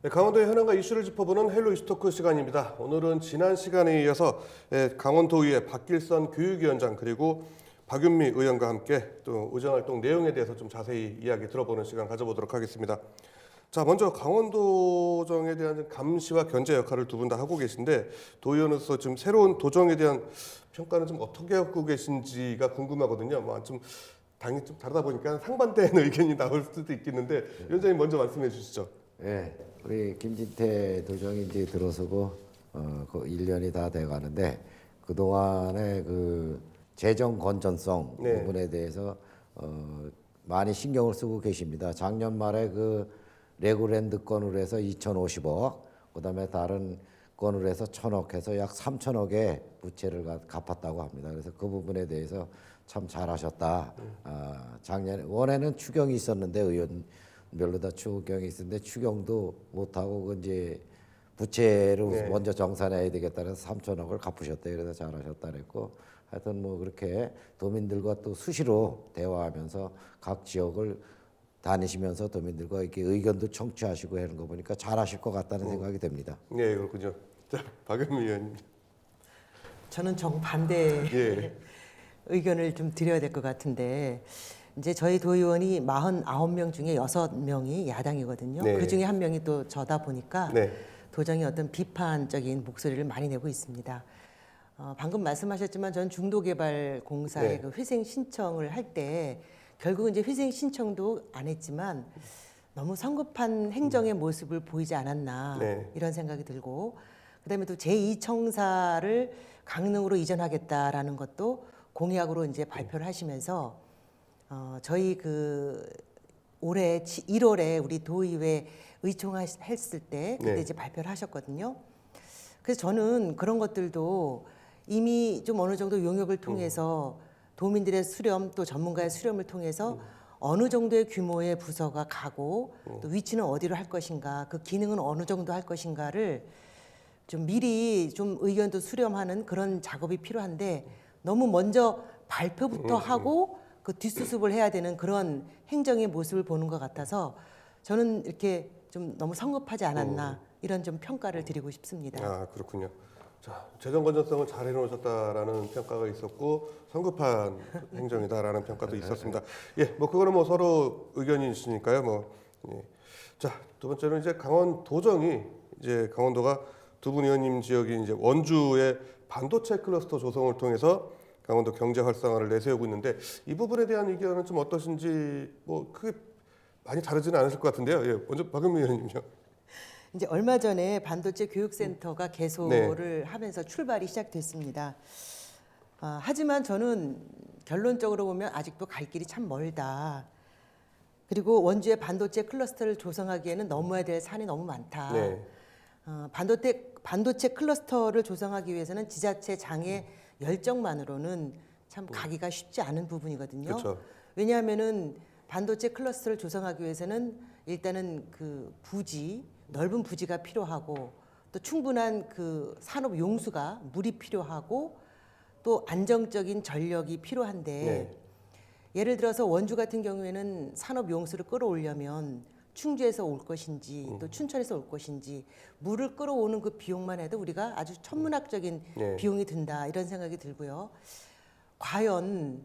네, 강원도의 현안과 이슈를 짚어보는 헬로 이슈토크 시간입니다. 오늘은 지난 시간에 이어서 강원도의회 박길선 교육위원장 그리고 박윤미 의원과 함께 또 의정활동 내용에 대해서 좀 자세히 이야기 들어보는 시간 가져보도록 하겠습니다. 자, 먼저 강원도정에 대한 감시와 견제 역할을 두 분 다 하고 계신데 도의원으로서 지금 새로운 도정에 대한 평가는 좀 어떻게 하고 계신지가 궁금하거든요. 좀 당연히 좀 다르다 보니까 상반되는 의견이 나올 수도 있겠는데 위원장님 먼저 말씀해 주시죠. 네, 우리 김진태 도정이 이제 들어서고 그 1년이 다 돼가는데 그 동안의 그 재정 건전성 네. 부분에 대해서 많이 신경을 쓰고 계십니다. 작년 말에 그 레고랜드 건으로 해서 2,050억, 그다음에 다른 건으로 해서 1,000억 해서 약 3,000억의 부채를 갚았다고 합니다. 그래서 그 부분에 대해서 참 잘하셨다. 작년에 원에는 추경이 있었는데 의원별로 다 추경이 있었는데 추경도 못하고 그 이제 부채를 네. 먼저 정산해야 되겠다는 3,000억을 갚으셨대. 그래서 잘하셨다 그랬고 하여튼 뭐 그렇게 도민들과 또 수시로 대화하면서 각 지역을 다니시면서 도민들과 이렇게 의견도 청취하시고 하는 거 보니까 잘하실 것 같다는 생각이 듭니다. 네, 그렇군요. 자, 박윤미 의원님. 저는 정반대 예. 의견을 좀 드려야 될 것 같은데 이제 저희 도의원이 49명 중에 6명이 야당이거든요. 네. 그 중에 한 명이 또 저다 보니까 네. 도정이 어떤 비판적인 목소리를 많이 내고 있습니다. 방금 말씀하셨지만 전 중도개발공사의 네. 그 회생 신청을 할 때 결국은 이제 회생 신청도 안 했지만 너무 성급한 행정의 모습을 보이지 않았나 네. 이런 생각이 들고 그다음에 또 제2청사를 강릉으로 이전하겠다라는 것도 공약으로 이제 발표를 하시면서 저희 그 올해 1월에 우리 도의회 의총했을 때 그때 네. 이제 발표를 하셨거든요. 그래서 저는 그런 것들도 이미 좀 어느 정도 용역을 통해서 도민들의 수렴 또 전문가의 수렴을 통해서 어느 정도의 규모의 부서가 가고 또 위치는 어디로 할 것인가 그 기능은 어느 정도 할 것인가를 좀 미리 좀 의견도 수렴하는 그런 작업이 필요한데 너무 먼저 발표부터 하고 그 뒷수습을 해야 되는 그런 행정의 모습을 보는 것 같아서 저는 이렇게 좀 너무 성급하지 않았나 이런 좀 평가를 드리고 싶습니다. 아, 그렇군요. 자, 재정 건전성을 잘 해놓으셨다라는 평가가 있었고 성급한 행정이다라는 평가도 있었습니다. 예, 뭐 그거는 뭐 서로 의견이 있으니까요. 예. 자, 두 번째는 이제 강원도정이 이제 강원도가 두 분 의원님 지역인 이제 원주의 반도체 클러스터 조성을 통해서 강원도 경제 활성화를 내세우고 있는데 이 부분에 대한 의견은 좀 어떠신지 뭐 크게 많이 다르지는 않으실 것 같은데요. 예, 먼저 박은미 의원님요. 이제 얼마 전에 반도체 교육센터가 개소를 하면서 출발이 시작됐습니다. 하지만 저는 결론적으로 보면 아직도 갈 길이 참 멀다. 그리고 원주의 반도체 클러스터를 조성하기에는 넘어야 될 산이 너무 많다. 네. 반도체 클러스터를 조성하기 위해서는 지자체 장애 열정만으로는 참 가기가 쉽지 않은 부분이거든요. 그렇죠. 왜냐하면은 반도체 클러스터를 조성하기 위해서는 일단은 그 부지 넓은 부지가 필요하고 또 충분한 그 산업 용수가 물이 필요하고 또 안정적인 전력이 필요한데 네. 예를 들어서 원주 같은 경우에는 산업 용수를 끌어오려면 충주에서 올 것인지 또 춘천에서 올 것인지 물을 끌어오는 그 비용만 해도 우리가 아주 천문학적인 네. 비용이 든다 이런 생각이 들고요. 과연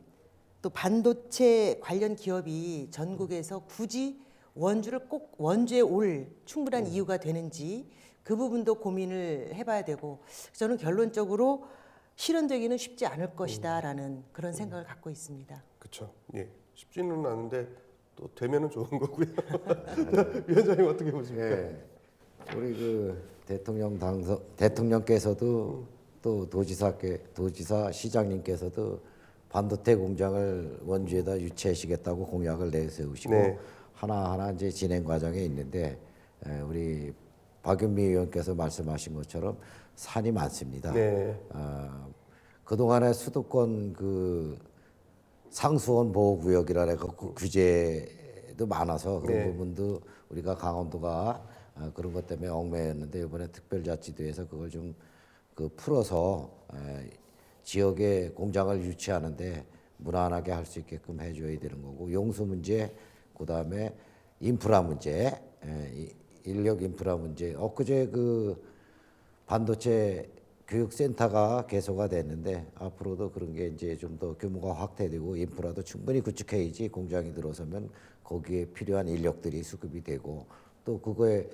또 반도체 관련 기업이 전국에서 굳이 원주를 꼭 원주에 올 충분한 이유가 되는지 그 부분도 고민을 해봐야 되고 저는 결론적으로 실현되기는 쉽지 않을 것이다라는 그런 생각을 갖고 있습니다. 그렇죠. 예, 쉽지는 않은데 또 되면은 좋은 거고요. 위원장님 어떻게 보십니까? 예, 우리 그 대통령께서도 또 도지사 시장님께서도 반도체 공장을 원주에다 유치하시겠다고 공약을 내세우시고 네. 하나하나 이제 진행 과정에 있는데 우리 박윤미 의원께서 말씀하신 것처럼 산이 많습니다. 네. 그동안의 수도권 그 상수원 보호구역이라는 그 규제도 많아서 그런 네. 부분도 우리가 강원도가 그런 것 때문에 얽매였는데 이번에 특별자치도에서 그걸 좀 그 풀어서 지역에 공장을 유치하는데 무난하게 할 수 있게끔 해줘야 되는 거고 용수 문제, 그다음에 인프라 문제 인력 인프라 문제. 엊그제 그 반도체 교육센터가 개소가 됐는데 앞으로도 그런 게 이제 좀 더 규모가 확대되고 인프라도 충분히 구축해야지 공장이 들어서면 거기에 필요한 인력들이 수급이 되고 또 그거에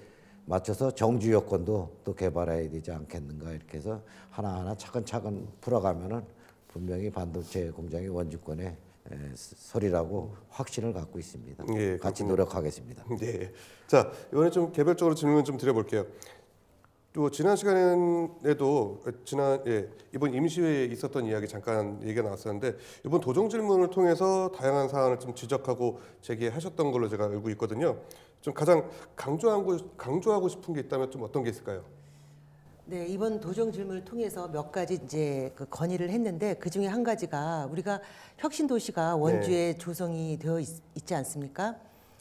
맞춰서 정주 여건도 또 개발해야 되지 않겠는가 이렇게 해서 하나하나 차근차근 풀어가면은 분명히 반도체 공장의 원주권의 설이라고 확신을 갖고 있습니다. 예, 같이 그렇군요. 노력하겠습니다. 네. 자, 이번에 좀 개별적으로 질문 좀 드려볼게요. 또 지난 시간에도 이번 임시회에 있었던 이야기 잠깐 얘기가 나왔었는데 이번 도정 질문을 통해서 다양한 사안을 좀 지적하고 제기하셨던 걸로 제가 알고 있거든요. 좀 가장 강조하고 싶은 게 있다면 좀 어떤 게 있을까요? 네, 이번 도정 질문을 통해서 몇 가지 이제 그 건의를 했는데 그 중에 한 가지가 우리가 혁신 도시가 원주에 조성이 되어 있지 않습니까?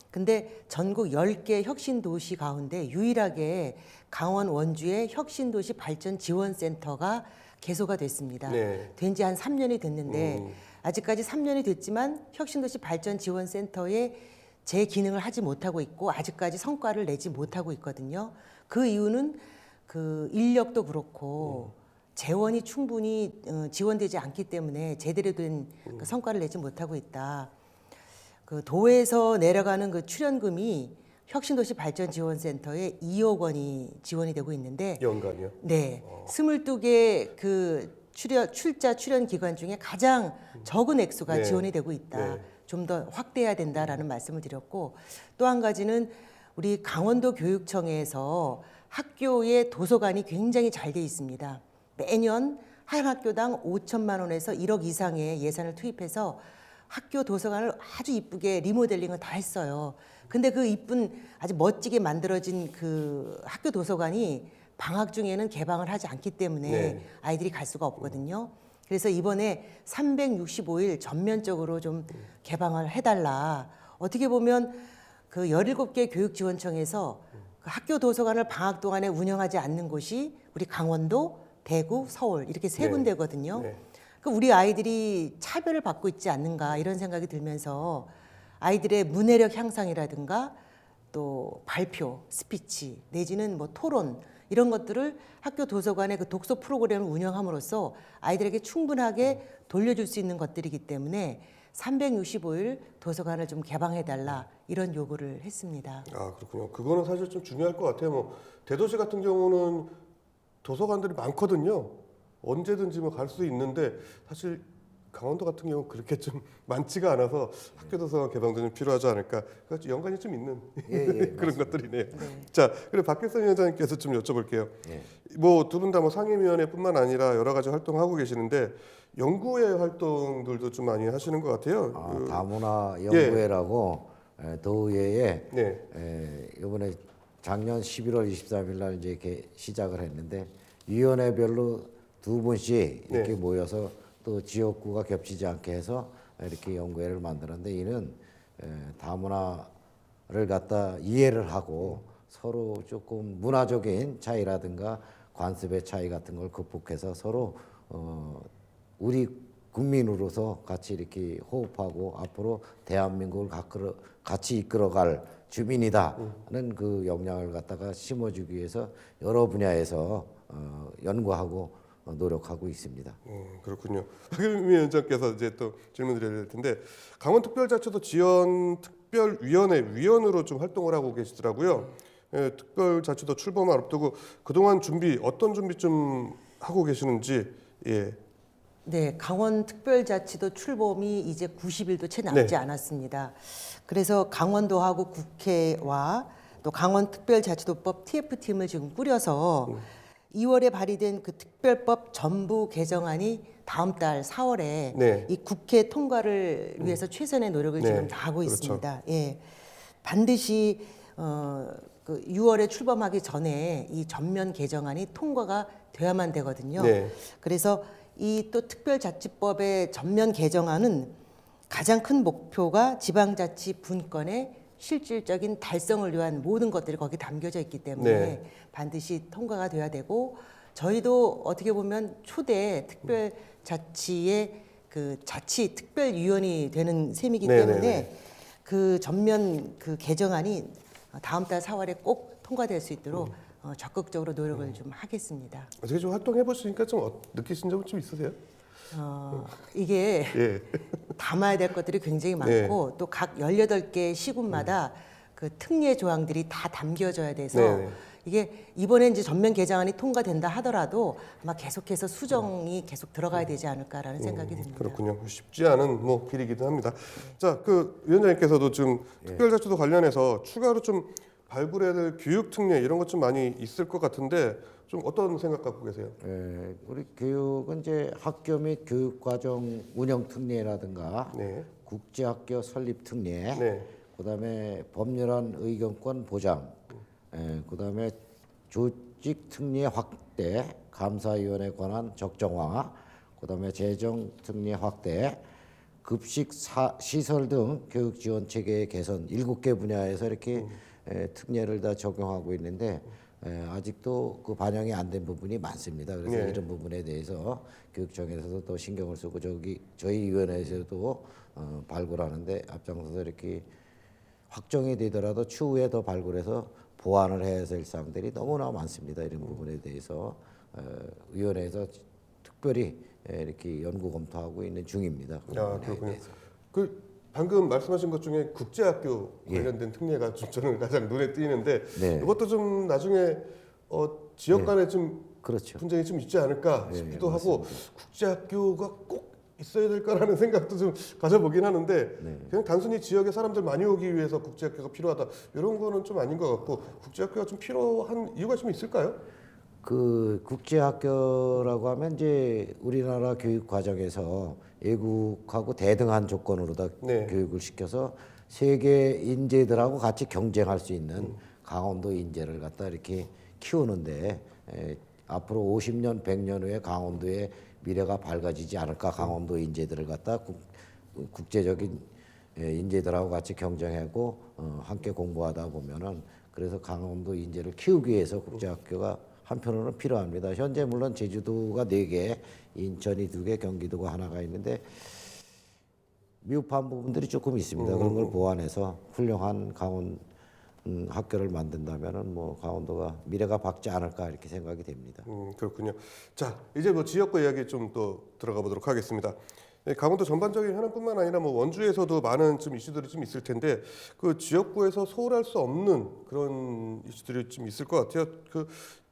근데 전국 10개 혁신 도시 가운데 유일하게 강원 원주에 혁신 도시 발전 지원센터가 개소가 됐습니다. 네. 된 지 한 3년이 됐는데 아직까지 3년이 됐지만 혁신 도시 발전 지원센터에 제 기능을 하지 못하고 있고 아직까지 성과를 내지 못하고 있거든요. 그 이유는 그 인력도 그렇고 재원이 충분히 지원되지 않기 때문에 제대로 된 그 성과를 내지 못하고 있다. 그 도에서 내려가는 그 출연금이 혁신도시 발전지원센터에 2억 원이 지원이 되고 있는데 연간이요? 네, 22개 그 출자 출연 기관 중에 가장 적은 액수가 네. 지원이 되고 있다. 네. 좀 더 확대해야 된다라는 말씀을 드렸고 또 한 가지는 우리 강원도 교육청에서 학교의 도서관이 굉장히 잘 돼 있습니다. 매년 한 학교당 5천만 원에서 1억 이상의 예산을 투입해서 학교 도서관을 아주 이쁘게 리모델링을 다 했어요. 근데 그 이쁜 아주 멋지게 만들어진 그 학교 도서관이 방학 중에는 개방을 하지 않기 때문에 네. 아이들이 갈 수가 없거든요. 그래서 이번에 365일 전면적으로 좀 개방을 해달라. 어떻게 보면 그 17개 교육지원청에서 그 학교 도서관을 방학 동안에 운영하지 않는 곳이 우리 강원도, 대구, 서울 이렇게 세 네. 군데거든요. 네. 그 우리 아이들이 차별을 받고 있지 않는가 이런 생각이 들면서 아이들의 문해력 향상이라든가 또 발표, 스피치 내지는 뭐 토론 이런 것들을 학교 도서관의 그 독서 프로그램을 운영함으로써 아이들에게 충분하게 돌려줄 수 있는 것들이기 때문에 365일 도서관을 좀 개방해달라 이런 요구를 했습니다. 아, 그렇군요. 그거는 사실 좀 중요할 것 같아요. 뭐 대도시 같은 경우는 도서관들이 많거든요. 언제든지 뭐 갈 수 있는데 사실 강원도 같은 경우 그렇게 좀 많지가 않아서 학교 도서관 개방도 좀 필요하지 않을까. 그래서 연관이 좀 있는 그런 것들이네요. 자, 그리고 박길선 위원장님께서 좀 여쭤볼게요. 뭐 두 분 다 뭐 상임위원회뿐만 아니라 여러 가지 활동하고 계시는데 연구회 활동들도 좀 많이 하시는 것 같아요. 다문화 연구회라고 도의회에 네. 이번에 작년 11월 23일 날 이제 이렇게 시작을 했는데 위원회별로 두 분씩 이렇게 네. 모여서 또 지역구가 겹치지 않게 해서 이렇게 연구회를 만들었는데 이는 다문화를 갖다 이해를 하고 서로 조금 문화적인 차이라든가 관습의 차이 같은 걸 극복해서 서로 우리 국민으로서 같이 이렇게 호흡하고 앞으로 대한민국을 같이 이끌어갈 주민이다는 그 역량을 갖다가 심어주기 위해서 여러 분야에서 연구하고 노력하고 있습니다. 그렇군요. 박일미 위원장께서 이제 또 질문드려야 될 텐데 강원특별자치도 지원특별위원회 위원으로 좀 활동을 하고 계시더라고요. 특별자치도 출범을 앞두고 그동안 어떤 준비 좀 하고 계시는지. 예. 네, 강원특별자치도 출범이 이제 90일도 채 남지 않았습니다. 그래서 강원도하고 국회와 또 강원특별자치도법 TF팀을 지금 꾸려서 2월에 발의된 그 특별법 전부 개정안이 다음 달 4월에 네. 이 국회 통과를 위해서 최선의 노력을 네, 지금 다하고 그렇죠. 있습니다. 예, 반드시 그 6월에 출범하기 전에 이 전면 개정안이 통과가 돼야만 되거든요. 네. 그래서 이 또 특별자치법의 전면 개정안은 가장 큰 목표가 지방자치 분권의 실질적인 달성을 위한 모든 것들이 거기 담겨져 있기 때문에 네. 반드시 통과가 돼야 되고 저희도 어떻게 보면 초대 특별자치의 그 자치 특별위원이 되는 셈이기 네, 때문에 네, 네. 그 전면 그 개정안이 다음 달 4월에 꼭 통과될 수 있도록 적극적으로 노력을 좀 하겠습니다. 어떻게 좀 활동해 보시니까 좀 느끼신 점은 좀 있으세요? 이게 예. 담아야 될 것들이 굉장히 많고 또 각 18개 시군마다 그 특례 조항들이 다 담겨져야 돼서 네. 이게 이번에 이제 전면 개정안이 통과된다 하더라도 아마 계속해서 수정이 계속 들어가야 되지 않을까라는 생각이 듭니다. 그렇군요. 쉽지 않은 뭐 길이기도 합니다. 자, 그 위원장님께서도 좀 특별자치도 관련해서 추가로 좀 발굴해야 될 교육 특례 이런 것 좀 많이 있을 것 같은데 좀 어떤 생각 갖고 계세요? 예, 우리 교육은 이제 학교 및 교육과정 운영 특례라든가 네. 국제학교 설립 특례, 네. 그다음에 법률안 의견권 보장, 그다음에 조직 특례 확대, 감사위원회 권한 적정화, 그다음에 재정 특례 확대, 급식 시설 등 교육 지원 체계 개선 7개 분야에서 이렇게 특례를 다 적용하고 있는데 아직도 그 반영이 안 된 부분이 많습니다. 그래서 네. 이런 부분에 대해서 교육청에서도 또 신경을 쓰고 저희 위원회에서도 발굴하는데 앞장서서 이렇게 확정이 되더라도 추후에 더 발굴해서 보완을 해야 될 사항들이 너무나 많습니다. 이런 부분에 대해서 위원회에서 특별히 이렇게 연구 검토하고 있는 중입니다. 그 아, 부분에 그렇군요. 대해서. 그 방금 말씀하신 것 중에 국제학교 관련된 특례가 좀 저는 가장 눈에 띄는데 네. 이것도 좀 나중에 지역 간에 좀 그렇죠. 분쟁이 좀 있지 않을까 싶기도 하고 국제학교가 꼭 있어야 될까라는 생각도 좀 가져보긴 하는데 그냥 단순히 지역에 사람들 많이 오기 위해서 국제학교가 필요하다 이런 거는 좀 아닌 것 같고 국제학교가 좀 필요한 이유가 좀 있을까요? 그 국제학교라고 하면 이제 우리나라 교육 과정에서 외국하고 대등한 조건으로 다 네. 교육을 시켜서 세계 인재들하고 같이 경쟁할 수 있는 강원도 인재를 갖다 이렇게 키우는데 앞으로 50년, 100년 후에 강원도의 미래가 밝아지지 않을까 강원도 인재들을 갖다 국제적인 인재들하고 같이 경쟁하고 함께 공부하다 보면은 그래서 강원도 인재를 키우기 위해서 국제학교가 한편으로는 필요합니다. 현재 물론 제주도가 4개, 인천이 2개, 경기도가 하나가 있는데 미흡한 부분들이 조금 있습니다. 그런 걸 보완해서 훌륭한 학교를 만든다면은 뭐 강원도가 미래가 밝지 않을까 이렇게 생각이 됩니다. 그렇군요. 자, 이제 뭐 지역구 이야기 좀 또 들어가 보도록 하겠습니다. 네, 강원도 전반적인 현안뿐만 아니라 뭐 원주에서도 많은 좀 이슈들이 좀 있을 텐데 그 지역구에서 소홀할 수 없는 그런 이슈들이 좀 있을 것 같아요. 그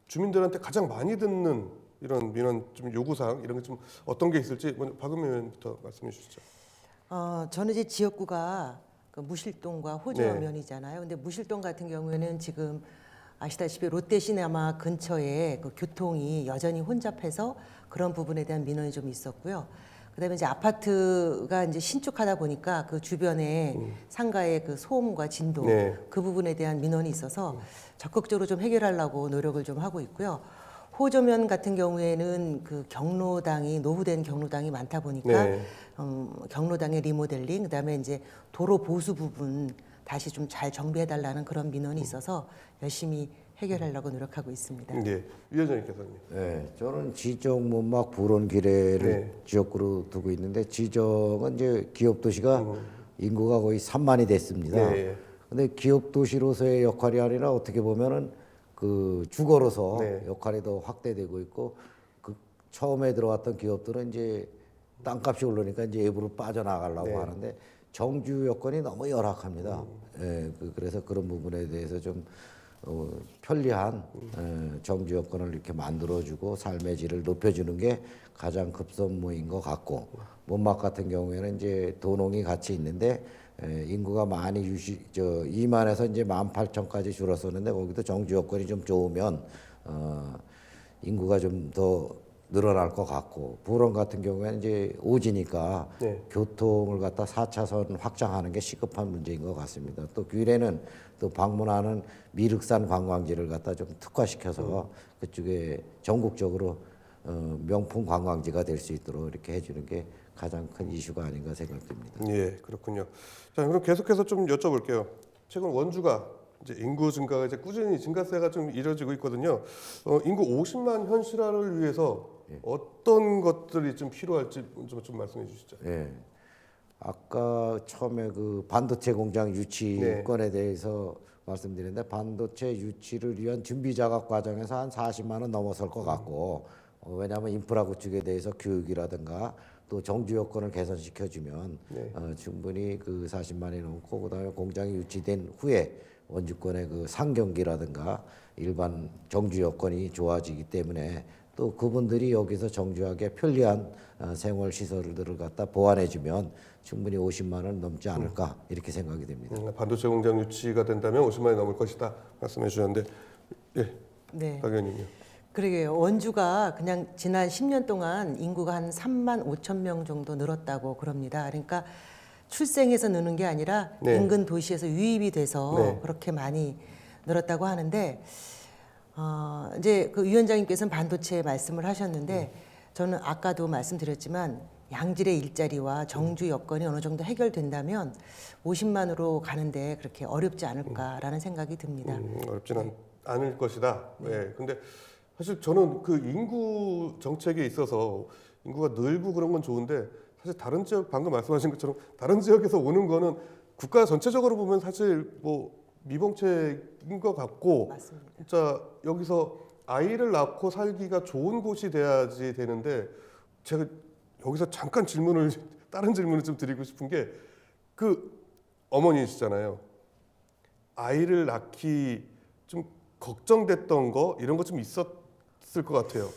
주민들한테 가장 많이 듣는 이런 민원 좀 요구사항 이런 게 좀 어떤 게 있을지 먼저 박은미 의원부터 말씀해 주시죠. 저는 이제 지역구가 그 무실동과 호저면이잖아요. 근데 무실동 같은 경우에는 지금 아시다시피 롯데시네마 근처에 그 교통이 여전히 혼잡해서 그런 부분에 대한 민원이 좀 있었고요. 그다음에 이제 아파트가 이제 신축하다 보니까 그 주변에 상가의 그 소음과 진동 네. 그 부분에 대한 민원이 있어서 적극적으로 좀 해결하려고 노력을 좀 하고 있고요. 호저면 같은 경우에는 그 경로당이 노후된 경로당이 많다 보니까 네. 경로당의 리모델링 그다음에 이제 도로 보수 부분 다시 좀 잘 정비해달라는 그런 민원이 있어서 열심히 해결하려고 노력하고 있습니다. 네, 위원장님께서는. 네, 저는 지정 문막 불온 기뢰를 지역구로 두고 있는데 지정은 이제 기업 도시가 인구가 거의 3만이 됐습니다. 네. 근데 기업 도시로서의 역할이 아니라 어떻게 보면은 그 주거로서 네. 역할이 더 확대되고 있고 그 처음에 들어왔던 기업들은 이제 땅값이 오르니까 이제 외부로 빠져나가려고 네. 하는데 정주 여건이 너무 열악합니다. 예, 그래서 그런 부분에 대해서 좀 편리한 정주 여건을 이렇게 만들어주고 삶의 질을 높여주는 게 가장 급선무인 것 같고 문막 같은 경우에는 이제 도농이 같이 있는데 인구가 많이 2만에서 이제 18,000까지 줄었었는데 거기도 정주 여건이 좀 좋으면 인구가 좀 더 늘어날 것 같고 부론 같은 경우에는 이제 오지니까 네. 교통을 갖다 4차선 확장하는 게 시급한 문제인 것 같습니다. 또 귀래는 또 방문하는 미륵산 관광지를 갖다 좀 특화시켜서 그쪽에 전국적으로 명품 관광지가 될 수 있도록 이렇게 해주는 게 가장 큰 이슈가 아닌가 생각됩니다. 예, 그렇군요. 자, 그럼 계속해서 좀 여쭤볼게요. 최근 원주가 이제 인구 증가가 이제 꾸준히 증가세가 좀 이뤄지고 있거든요. 인구 50만 현실화를 위해서 어떤 것들이 좀 필요할지 좀 말씀해 주시죠. 예. 아까 처음에 그 반도체 공장 유치권에 대해서 말씀드리는데 반도체 유치를 위한 준비 작업 과정에서 한 40만 원 넘어설 것 같고 왜냐하면 인프라 구축에 대해서 교육이라든가 또 정주 여건을 개선시켜주면 충분히 그 40만 원이 넘고 그다음에 공장이 유치된 후에 원주권의 그 상경기라든가 일반 정주 여건이 좋아지기 때문에 또 그분들이 여기서 정주하게 편리한 생활 시설들을 갖다 보완해주면 충분히 50만 원 넘지 않을까 이렇게 생각이 됩니다. 반도체 공장 유치가 된다면 50만 원이 넘을 것이다 말씀해 주셨는데, 예, 네. 박 의원님요. 그러게요. 원주가 그냥 지난 10년 동안 인구가 한 3만 5천 명 정도 늘었다고 그럽니다. 그러니까 출생에서 느는 게 아니라 네. 인근 도시에서 유입이 돼서 네. 그렇게 많이 늘었다고 하는데 이제 그 위원장님께서는 반도체 말씀을 하셨는데 저는 아까도 말씀드렸지만 양질의 일자리와 정주 여건이 어느 정도 해결된다면 50만으로 가는데 그렇게 어렵지 않을까라는 생각이 듭니다. 어렵지는 않을 것이다. 네. 근데 사실 저는 그 인구 정책에 있어서 인구가 늘고 그런 건 좋은데 사실 다른 지역 방금 말씀하신 것처럼 다른 지역에서 오는 거는 국가 전체적으로 보면 사실 뭐 미봉책인 것 같고 맞습니다. 진짜 여기서 아이를 낳고 살기가 좋은 곳이 돼야지 되는데 제가 여기서 잠깐 다른 질문을 좀 드리고 싶은 게 그 어머니시잖아요. 아이를 낳기 좀 걱정됐던 거 이런 거 좀 있었을 것 같아요.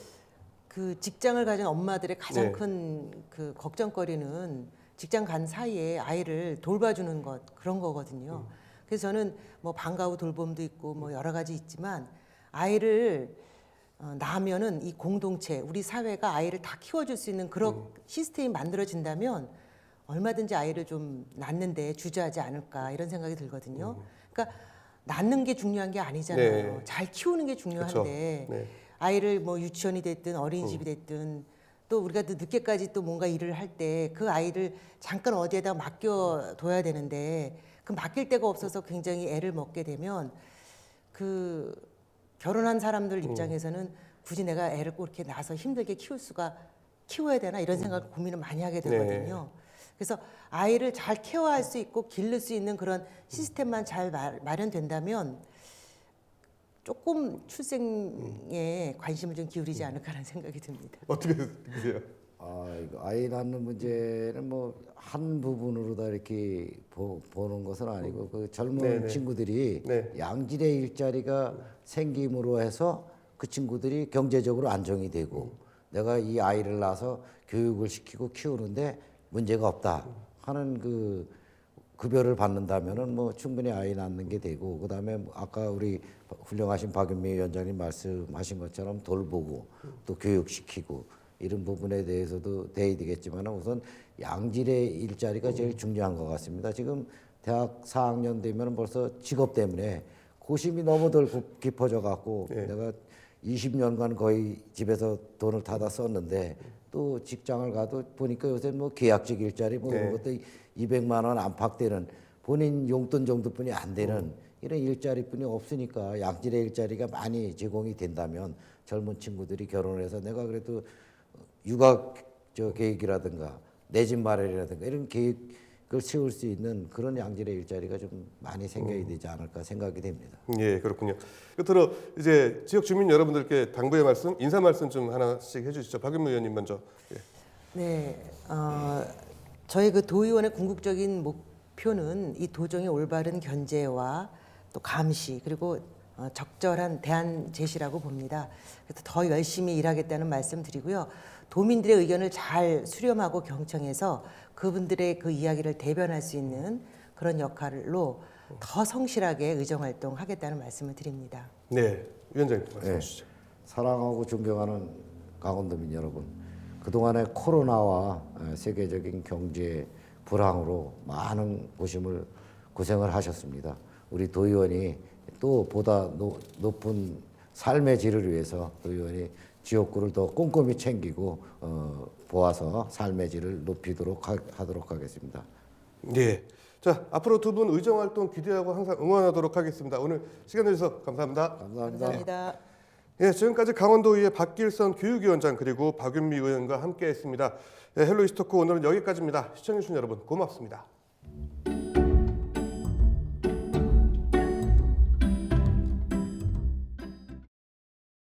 그 직장을 가진 엄마들의 가장 네. 큰 그 걱정거리는 직장 간 사이에 아이를 돌봐주는 것 그런 거거든요. 그래서 저는 뭐 방과 후 돌봄도 있고 뭐 여러 가지 있지만 아이를 낳으면은 이 공동체 우리 사회가 아이를 다 키워줄 수 있는 그런 시스템이 만들어진다면 얼마든지 아이를 좀 낳는데 주저하지 않을까 이런 생각이 들거든요. 그러니까 낳는 게 중요한 게 아니잖아요. 네. 잘 키우는 게 중요한데 네. 아이를 뭐 유치원이 됐든 어린이집이 됐든 또 우리가 또 늦게까지 또 뭔가 일을 할 때 그 아이를 잠깐 어디에다 맡겨둬야 되는데 그 맡길 데가 없어서 굉장히 애를 먹게 되면 그 결혼한 사람들 입장에서는 굳이 내가 애를 꼭 이렇게 낳아서 힘들게 키워야 되나 이런 생각을 고민을 많이 하게 되거든요. 그래서 아이를 잘 케어할 수 있고 기를 수 있는 그런 시스템만 잘 마련된다면 조금 출생에 관심을 좀 기울이지 않을까라는 생각이 듭니다. 어떻게 느끼세요? 이거 아이 낳는 문제는 뭐 한 부분으로 다 이렇게 보는 것은 아니고 그 젊은 네네. 친구들이 네. 양질의 일자리가 생김으로 해서 그 친구들이 경제적으로 안정이 되고 내가 이 아이를 낳아서 교육을 시키고 키우는데 문제가 없다 하는 그 급여를 받는다면은 뭐 충분히 아이 낳는 게 되고 그다음에 아까 우리 훌륭하신 박윤미 위원장님 말씀하신 것처럼 돌보고 또 교육시키고 이런 부분에 대해서도 돼야 되겠지만 우선 양질의 일자리가 제일 중요한 것 같습니다. 지금 대학 4학년 되면 벌써 직업 때문에 고심이 너무들 깊어져 갖고 내가 20년간 거의 집에서 돈을 타다 썼는데 또 직장을 가도 보니까 요새 뭐 계약직 일자리 뭐 이런 것도 200만 원 안팎되는 본인 용돈 정도뿐이 안 되는 이런 일자리뿐이 없으니까 양질의 일자리가 많이 제공이 된다면 젊은 친구들이 결혼을 해서 내가 그래도 육아 계획이라든가 내 집 마련이라든가 이런 계획을 세울 수 있는 그런 양질의 일자리가 좀 많이 생겨야 되지 않을까 생각이 됩니다. 예, 그렇군요. 끝으로 이제 지역 주민 여러분들께 당부의 말씀, 인사 말씀 좀 하나씩 해주시죠. 박윤미 의원님 먼저. 예. 네, 저희 그 도의원의 궁극적인 목표는 이 도정의 올바른 견제와 또 감시 그리고 적절한 대안 제시라고 봅니다. 그래서 더 열심히 일하겠다는 말씀드리고요. 도민들의 의견을 잘 수렴하고 경청해서 그분들의 그 이야기를 대변할 수 있는 그런 역할로 더 성실하게 의정활동하겠다는 말씀을 드립니다. 네, 위원장님 말씀해 주시죠. 사랑하고 존경하는 강원도민 여러분, 그동안의 코로나와 세계적인 경제 불황으로 많은 고생을 하셨습니다. 우리 도의원이 또 보다 높은 삶의 질을 위해서 도의원이 지역구를 더 꼼꼼히 챙기고 보아서 삶의 질을 높이도록 하도록 하겠습니다. 네. 자, 앞으로 두 분 의정 활동 기대하고 항상 응원하도록 하겠습니다. 오늘 시간 내주셔서 감사합니다. 감사합니다. 예, 지금까지 강원도의회 박길선 교육위원장 그리고 박윤미 의원과 함께했습니다. 예, 헬로이스토크 오늘은 여기까지입니다. 시청해주신 여러분 고맙습니다.